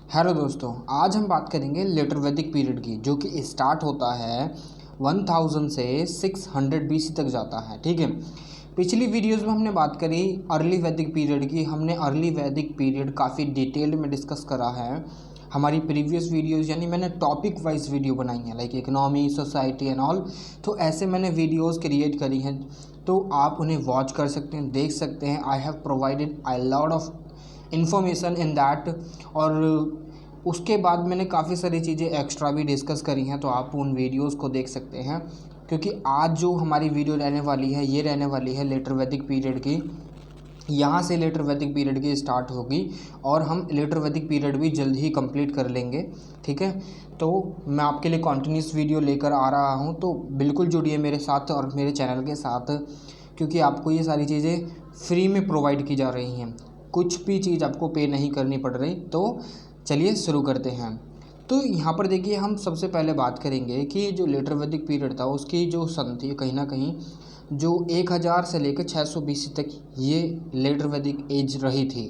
Hello दोस्तों, आज हम बात करेंगे लेटर वैदिक पीरियड की, जो कि स्टार्ट होता है 1000 से 600 BC तक जाता है। ठीक है, पिछली वीडियोस में हमने बात करी अर्ली वैदिक पीरियड की। हमने अर्ली वैदिक पीरियड काफ़ी डिटेल में डिस्कस करा है हमारी प्रीवियस वीडियोस, यानी मैंने टॉपिक वाइज वीडियो बनाई है, like economy, society and all. तो ऐसे मैंने वीडियोस क्रिएट करी हैं, तो आप उन्हें वॉच कर सकते हैं, देख सकते हैं। I have provided I lot of information in that. और उसके बाद मैंने काफ़ी सारी चीज़ें एक्स्ट्रा भी डिस्कस करी हैं, तो आप उन वीडियोस को देख सकते हैं। क्योंकि आज जो हमारी वीडियो रहने वाली है, ये रहने वाली है लेटर वैदिक पीरियड की। यहाँ से लेटर वैदिक पीरियड की स्टार्ट होगी और हम लेटर वैदिक पीरियड भी जल्द ही कंप्लीट कर लेंगे। ठीक है, तो मैं आपके लिए कॉन्टीन्यूस वीडियो लेकर आ रहा हूँ, तो बिल्कुल जुड़िए मेरे साथ और मेरे चैनल के साथ, क्योंकि आपको ये सारी चीज़ें फ्री में प्रोवाइड की जा रही हैं, कुछ भी चीज़ आपको पे नहीं करनी पड़ रही। तो चलिए शुरू करते हैं। तो यहाँ पर देखिए, हम सबसे पहले बात करेंगे कि जो लेटर वैदिक पीरियड था उसकी जो सन थी, कहीं ना कहीं जो 1000 से लेकर 600 BC तक ये लेटर वैदिक एज रही थी।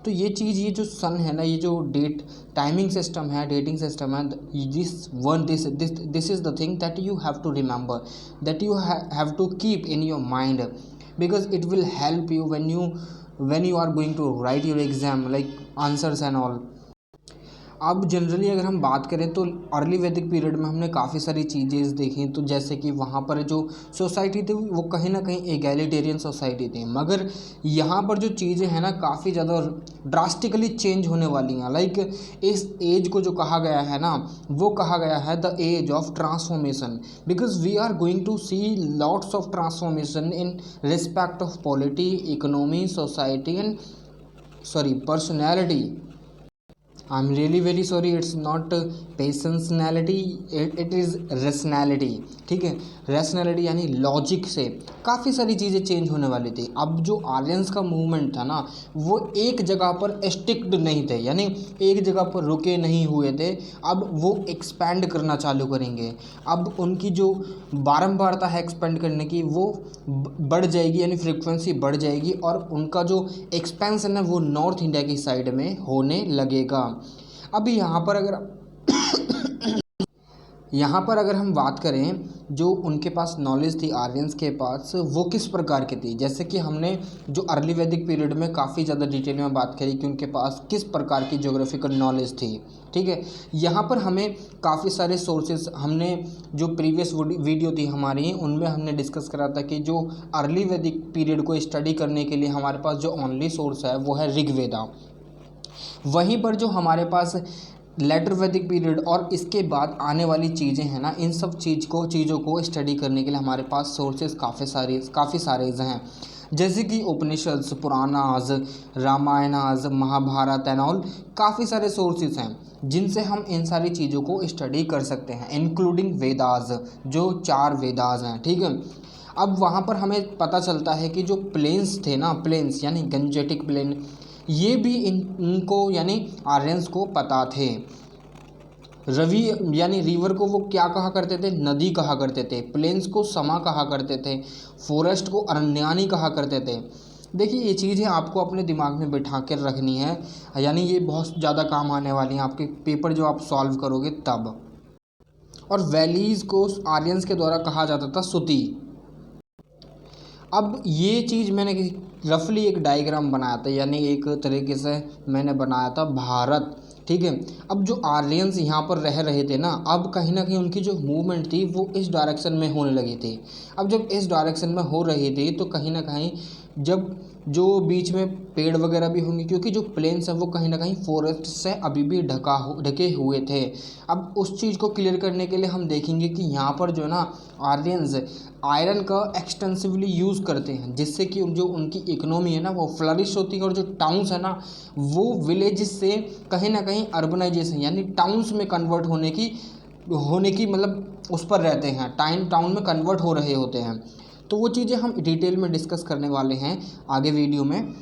तो ये चीज़, ये जो सन है ना, ये जो डेट टाइमिंग सिस्टम है, डेटिंग सिस्टम है, this is the thing that you have to remember, that you have to keep in your mind, because it will help you when you are going to write your exam, like answers and all। अब generally अगर हम बात करें तो early वैदिक period में हमने काफ़ी सारी चीज़ें देखी। तो जैसे कि वहाँ पर जो सोसाइटी थी वो कहीं ना कहीं एगैलिटेरियन सोसाइटी थी, मगर यहाँ पर जो चीज़ें हैं ना काफ़ी ज़्यादा ड्रास्टिकली चेंज होने वाली हैं। लाइक इस एज को जो कहा गया है ना, वो कहा गया है the age of transformation, because we are going to see lots of transformation in respect of polity, economy, society and personality. I'm really very sorry, it's not patientnality, it is rationality। ठीक है, rationality यानी logic से काफ़ी सारी चीज़ें change होने वाली थी। अब जो आर्यंस का मूवमेंट था ना, वो एक जगह पर स्टिक्ड नहीं थे, यानी एक जगह पर रुके नहीं हुए थे। अब वो एक्सपैंड करना चालू करेंगे। अब उनकी जो बारंबारता है एक्सपेंड करने की, वो बढ़ जाएगी, यानी फ्रीक्वेंसी बढ़ जाएगी, और उनका जो एक्सपेंसन है वो नॉर्थ इंडिया की साइड में होने लगेगा। अभी यहाँ पर अगर हम बात करें, जो उनके पास नॉलेज थी आर्यंस के पास, वो किस प्रकार की थी। जैसे कि हमने जो अर्ली वैदिक पीरियड में काफ़ी ज़्यादा डिटेल में बात करी कि उनके पास किस प्रकार की ज्योग्राफिकल नॉलेज थी। ठीक है, यहाँ पर हमें काफ़ी सारे सोर्सेज, हमने जो प्रीवियस वीडियो थी हमारी, उनमें हमने डिस्कस करा था कि जो अर्ली वैदिक पीरियड को स्टडी करने के लिए हमारे पास जो ओनली सोर्स है वो है ऋग्वेदा। वहीं पर जो हमारे पास लेटर वैदिक पीरियड और इसके बाद आने वाली चीज़ें हैं ना, इन सब चीज़ों को स्टडी करने के लिए हमारे पास सोर्सेज काफ़ी सारे हैं। जैसे कि उपनिषद, पुराणाज, रामायणाज, महाभारत एंड ऑल, काफ़ी सारे सोर्सेज हैं जिनसे हम इन सारी चीज़ों को स्टडी कर सकते हैं, इंक्लूडिंग वेदाज, जो 4 वेदाज हैं। ठीक है, अब वहाँ पर हमें पता चलता है कि जो प्लेन्स थे ना, प्लेन्स यानी गंजेटिक प्लेन, ये भी इनको यानी आर्यंस को पता थे। रवि यानी रिवर को वो क्या कहा करते थे, नदी कहा करते थे। प्लेन्स को समा कहा करते थे। फॉरेस्ट को अरण्यानी कहा करते थे। देखिए, ये चीज़ें आपको अपने दिमाग में बिठा कर रखनी है, यानी ये बहुत ज़्यादा काम आने वाली हैं आपके पेपर जो आप सॉल्व करोगे तब। और वैलीज़ को आर्यंस के द्वारा कहा जाता था सुती। अब ये चीज़ मैंने रफली एक डायग्राम बनाया था, यानी एक तरीके से मैंने बनाया था भारत। ठीक है, अब जो आर्यंस यहाँ पर रह रहे थे ना, अब कहीं ना कहीं उनकी जो मूवमेंट थी वो इस डायरेक्शन में होने लगी थी। अब जब इस डायरेक्शन में हो रही थी तो कहीं ना कहीं जब जो बीच में पेड़ वगैरह भी होंगे, क्योंकि जो प्लेन्स हैं वो कहीं ना कहीं फॉरेस्ट से अभी भी ढके हुए थे। अब उस चीज़ को क्लियर करने के लिए हम देखेंगे कि यहाँ पर जो है ना, आर्यंस आयरन का एक्सटेंसिवली यूज़ करते हैं, जिससे कि जो उनकी इकोनॉमी है ना वो फ्लरिश होती है, और जो टाउन्स है ना वो विलेज से कहीं ना कहीं अर्बनाइजेशन यानी टाउन्स में कन्वर्ट होने की मतलब उस पर रहते हैं, टाउन में कन्वर्ट हो रहे होते हैं। तो वो चीज़ें हम डिटेल में डिस्कस करने वाले हैं आगे वीडियो में,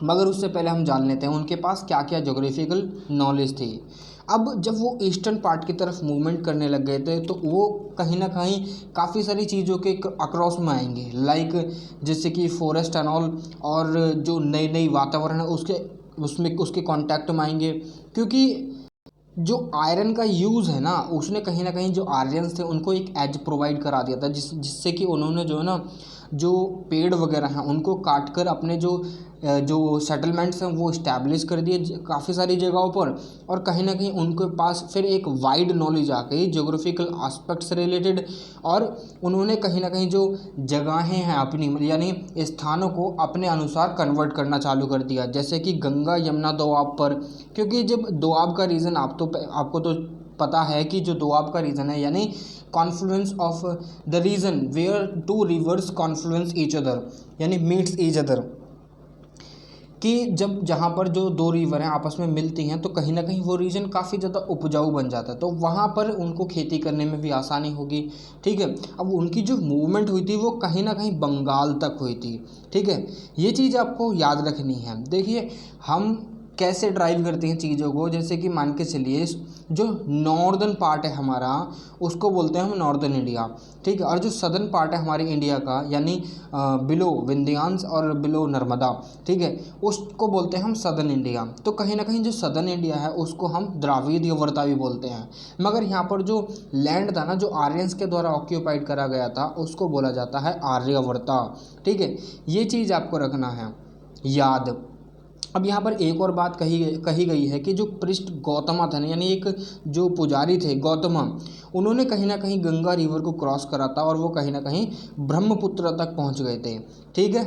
मगर उससे पहले हम जान लेते हैं उनके पास क्या क्या ज्योग्राफिकल नॉलेज थी। अब जब वो ईस्टर्न पार्ट की तरफ मूवमेंट करने लग गए थे तो वो कहीं ना कहीं काफ़ी सारी चीज़ों के अक्रॉस में आएंगे, लाइक जैसे कि फॉरेस्ट एंड ऑल, और जो नई नई वातावरण है उसके उसमें उसके कांटेक्ट में आएंगे, क्योंकि जो आयरन का यूज़ है ना उसने कहीं ना कहीं जो आर्यंस थे उनको एक एज प्रोवाइड करा दिया था, जिससे कि उन्होंने जो है ना जो पेड़ वगैरह हैं उनको काट कर अपने जो सेटलमेंट्स हैं वो इस्टेब्लिश कर दिए काफ़ी सारी जगहों पर। और कहीं ना कहीं उनके पास फिर एक वाइड नॉलेज आ गई जोग्राफिकल आस्पेक्ट से रिलेटेड, और उन्होंने कहीं ना कहीं जो जगहें हैं अपनी यानी स्थानों को अपने अनुसार कन्वर्ट करना चालू कर दिया, जैसे कि गंगा यमुना दोआब पर। क्योंकि जब दोआब का रीज़न आपको तो पता है कि जो दोआब का रीज़न है यानी confluence of the region where two rivers confluence each other यानी मीट्स ईच अदर, कि जब जहाँ पर जो दो रिवर हैं आपस में मिलती हैं तो कहीं ना कहीं वो रीजन काफ़ी ज़्यादा उपजाऊ बन जाता है, तो वहाँ पर उनको खेती करने में भी आसानी होगी। ठीक है, अब उनकी जो मूवमेंट हुई थी वो कहीं ना कहीं बंगाल तक हुई थी। ठीक है, ये चीज़ आपको याद रखनी है। देखिए हम कैसे ड्राइव करते हैं चीज़ों को, जैसे कि मान के चलिए जो नॉर्दर्न पार्ट है हमारा उसको बोलते हैं हम नॉर्दर्न इंडिया। ठीक है, और जो सदर्न पार्ट है हमारे इंडिया का यानी बिलो विंध्यांश और बिलो नर्मदा, ठीक है, उसको बोलते हैं हम सदर्न इंडिया। तो कहीं ना कहीं जो सदर्न इंडिया है उसको हम द्राविड़ यवर्ता भी बोलते हैं, मगर यहाँ पर जो लैंड था ना जो आर्यंस के द्वारा ऑक्यूपाइड करा गया था उसको बोला जाता है आर्यवर्ता। ठीक है, ये चीज़ आपको रखना है याद। अब यहाँ पर एक और बात कही गई है कि जो पृष्ठ गौतमा था यानी एक जो पुजारी थे गौतमा, उन्होंने कहीं ना कहीं गंगा रिवर को क्रॉस करा था और वो कहीं ना कहीं ब्रह्मपुत्र तक पहुँच गए थे। ठीक है,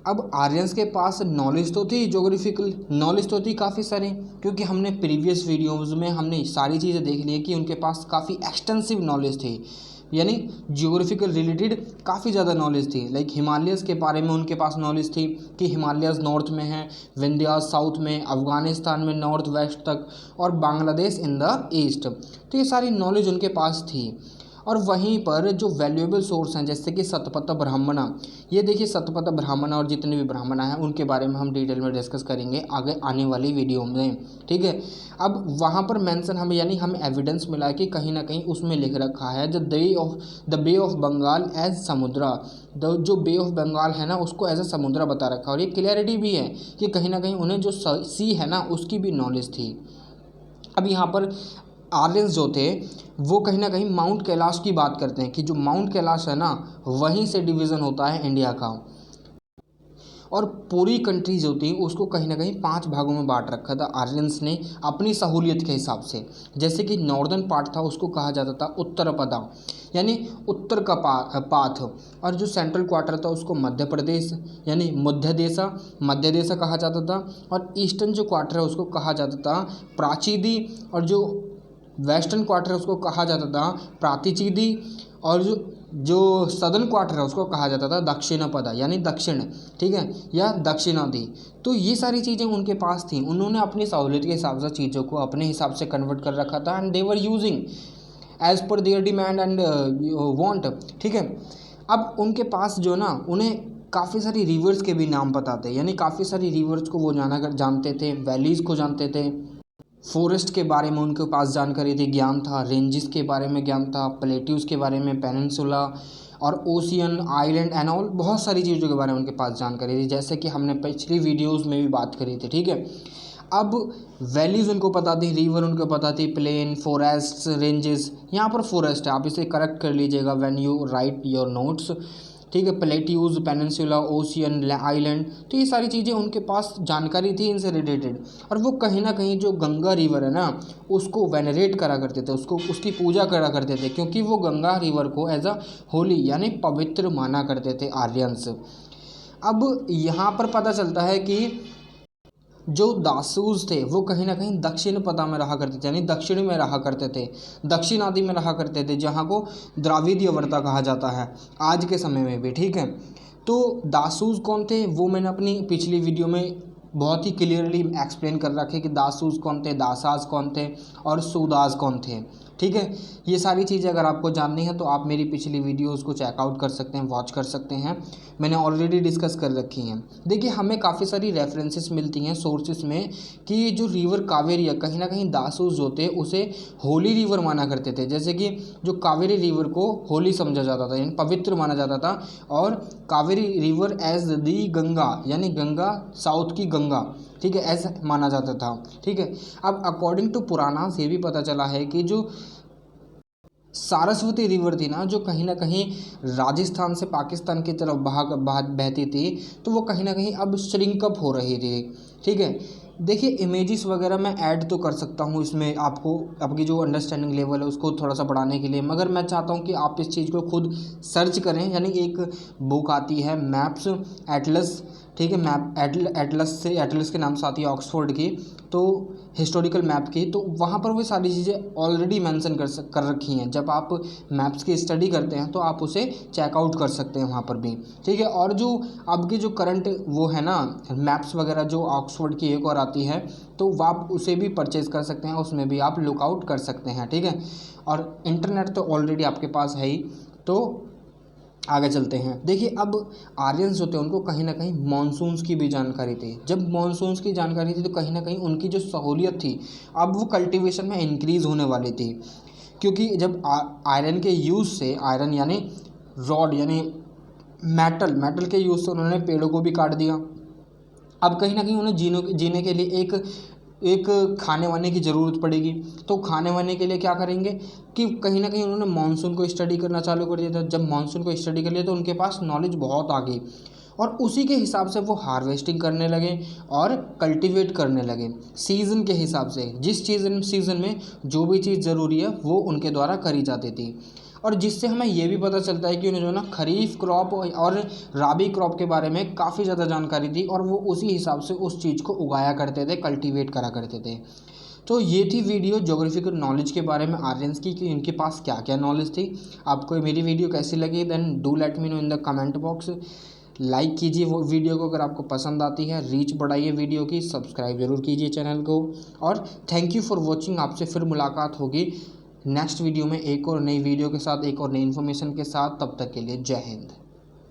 अब आर्यंस के पास नॉलेज तो थी, जोग्राफिकल नॉलेज तो थी काफ़ी सारी, क्योंकि हमने प्रीवियस वीडियोज़ में हमने सारी चीज़ें देख ली है कि उनके पास काफ़ी एक्सटेंसिव नॉलेज थी, यानी जियोग्राफिकल रिलेटेड काफ़ी ज़्यादा नॉलेज थी। लाइक हिमालयस के बारे में उनके पास नॉलेज थी कि हिमालयस नॉर्थ में है, विंध्यास साउथ में, अफ़गानिस्तान में नॉर्थ वेस्ट तक, और बांग्लादेश इन द ईस्ट। तो ये सारी नॉलेज उनके पास थी। और वहीं पर जो वैल्यूएबल सोर्स हैं जैसे कि सतपथ ब्राह्मणा, ये देखिए सतपथ ब्राह्मणा और जितने भी ब्राह्मणा हैं उनके बारे में हम डिटेल में डिस्कस करेंगे आगे आने वाली वीडियो में। ठीक है, अब वहाँ पर मेंशन हमें यानी हमें एविडेंस मिला कि कहीं ना कहीं उसमें लिख रखा है the Bay of Bengal as Samudra, जो बे ऑफ बंगाल है ना उसको एज ए समुद्रा बता रखा है। और ये क्लियरिटी भी है कि कहीं ना कहीं उन्हें जो सी है ना उसकी भी नॉलेज थी। अब यहाँ पर आर्यंस जो थे वो कहीं ना कहीं माउंट कैलाश की बात करते हैं कि जो माउंट कैलाश है ना वहीं से डिवीज़न होता है इंडिया का, और पूरी कंट्री जो थी उसको कहीं ना कहीं 5 भागों में बांट रखा था आर्यंस ने अपनी सहूलियत के हिसाब से। जैसे कि नॉर्दर्न पार्ट था उसको कहा जाता था उत्तरपदा यानी उत्तर का पाथ, और जो सेंट्रल क्वार्टर था उसको मध्य प्रदेश यानी मध्य देशा कहा जाता था, और ईस्टर्न जो क्वार्टर है उसको कहा जाता था प्राचीदी, और जो वेस्टर्न क्वार्टर है उसको कहा जाता था प्रातिचीदी, और जो सदर्न क्वार्टर है उसको कहा जाता था दक्षिणपदा यानी दक्षिण, ठीक है, या दक्षिणादि। तो ये सारी चीज़ें उनके पास थी, उन्होंने अपनी सहूलियत के हिसाब से चीज़ों को अपने हिसाब से कन्वर्ट कर रखा था, and they were using as per their demand and want. ठीक है, अब उनके पास जो ना उन्हें काफ़ी सारी रिवर्स के भी नाम पता थे, यानी काफ़ी सारी रिवर्स को वो जानते थे, वैलीज़ को जानते थे, फॉरेस्ट के बारे में उनके पास जानकारी थी, ज्ञान था, रेंजेस के बारे में ज्ञान था, प्लेट्यूज के बारे में, पेनिनसुला और ओशियन आइलैंड एंड ऑल, बहुत सारी चीज़ों के बारे में उनके पास जानकारी थी, जैसे कि हमने पिछली वीडियोस में भी बात करी थी। ठीक है, अब वैलीज़ उनको पता थी, रिवर उनको पता थी, प्लेन, फॉरेस्ट, रेंजेस। यहाँ पर फॉरेस्ट है, आप इसे करेक्ट कर लीजिएगा when you right your notes. ठीक है, प्लेट्यूज, पेनिनसुला, ओशियन, आइलैंड, तो ये सारी चीज़ें उनके पास जानकारी थी इनसे रिलेटेड। और वो कहीं ना कहीं जो गंगा रिवर है ना उसको वेनरेट करा करते थे, उसकी पूजा करा करते थे, क्योंकि वो गंगा रिवर को एज अ होली यानी पवित्र माना करते थे आर्यंस। अब यहाँ पर पता चलता है कि जो दासूज थे वो कहीं ना कहीं दक्षिण पदा में रहा करते थे, यानी दक्षिण में रहा करते थे, दक्षिण आदि में रहा करते थे, जहाँ को द्राविड़ यवर्ता कहा जाता है आज के समय में भी। ठीक है, तो दासूज कौन थे वो मैंने अपनी पिछली वीडियो में बहुत ही क्लियरली एक्सप्लेन कर रखे कि दासूज कौन थे, दासाज कौन थे और सूदास कौन थे। ठीक है, ये सारी चीज़ें अगर आपको जाननी है तो आप मेरी पिछली वीडियोस को चेकआउट कर सकते हैं, वॉच कर सकते हैं, मैंने ऑलरेडी डिस्कस कर रखी हैं। देखिए हमें काफ़ी सारी रेफरेंसेस मिलती हैं सोर्सेस में कि जो रिवर कावेरी है कहीं ना कहीं दासूज जो थे उसे होली रिवर माना करते थे, जैसे कि जो कावेरी रिवर को होली समझा जाता था यानी पवित्र माना जाता था, और Kaveri river as the Ganga यानी गंगा साउथ की गंगा, ठीक है, ऐसा माना जाता था। ठीक है, अब अकॉर्डिंग टू पुराणास ये भी पता चला है कि जो सारस्वती रिवर थी ना, जो कहीं ना कहीं राजस्थान से पाकिस्तान की तरफ बहती थी, तो वो कहीं ना कहीं अब श्रिंकअप हो रही थी। ठीक है, देखिए इमेजेस वगैरह मैं ऐड तो कर सकता हूँ इसमें, आपको आपकी जो अंडरस्टैंडिंग लेवल है उसको थोड़ा सा बढ़ाने के लिए, मगर मैं चाहता हूँ कि आप इस चीज़ को खुद सर्च करें। यानी एक बुक आती है मैप्स एटलस, ठीक है, मैप एटलस के नाम से आती है ऑक्सफोर्ड की, तो हिस्टोरिकल मैप की, तो वहाँ पर वो सारी चीज़ें ऑलरेडी मेंशन कर रखी हैं। जब आप मैप्स की स्टडी करते हैं तो आप उसे चेकआउट कर सकते हैं वहाँ पर भी। ठीक है, और जो आपकी जो करंट वो है ना मैप्स वगैरह, जो ऑक्सफोर्ड की एक और आती है, तो वो आप उसे भी परचेज़ कर सकते हैं, उसमें भी आप लुकआउट कर सकते हैं। ठीक है, और इंटरनेट तो ऑलरेडी आपके पास है ही। तो आगे चलते हैं। देखिए अब आर्यंस होते हैं उनको कहीं ना कहीं मॉनसून्स की भी जानकारी थी। जब मॉनसून्स की जानकारी थी तो कहीं ना कहीं उनकी जो सहूलियत थी अब वो कल्टीवेशन में इंक्रीज़ होने वाली थी, क्योंकि जब आयरन के यूज़ से, आयरन यानी रॉड यानी मेटल के यूज़ से उन्होंने पेड़ों को भी काट दिया। अब कहीं ना कहीं उन्हें जीने के लिए एक खाने वाने की ज़रूरत पड़ेगी। तो खाने वाने के लिए क्या करेंगे कि कहीं ना कहीं उन्होंने मानसून को स्टडी करना चालू कर दिया था। जब मानसून को स्टडी कर लिया तो उनके पास नॉलेज बहुत आ गई, और उसी के हिसाब से वो हार्वेस्टिंग करने लगे और कल्टीवेट करने लगे सीज़न के हिसाब से। जिस सीज़न में जो भी चीज़ ज़रूरी है वो उनके द्वारा करी जाती थी, और जिससे हमें ये भी पता चलता है कि उन्हें जो है ना खरीफ क्रॉप और राबी क्रॉप के बारे में काफ़ी ज़्यादा जानकारी थी, और वो उसी हिसाब से उस चीज़ को उगाया करते थे, कल्टीवेट करा करते थे। तो ये थी वीडियो ज्योग्राफिकल नॉलेज के बारे में आर्यंस की, कि इनके पास क्या क्या नॉलेज थी। आपको मेरी वीडियो कैसी लगी then do let me know in the comment box. Like कीजिए वो वीडियो को अगर आपको पसंद आती है, रीच बढ़ाइए वीडियो की, सब्सक्राइब जरूर कीजिए चैनल को, और थैंक यू फॉर वॉचिंग। आपसे फिर मुलाकात होगी नेक्स्ट वीडियो में एक और नई वीडियो के साथ, एक और नई इन्फॉर्मेशन के साथ। तब तक के लिए जय हिंद।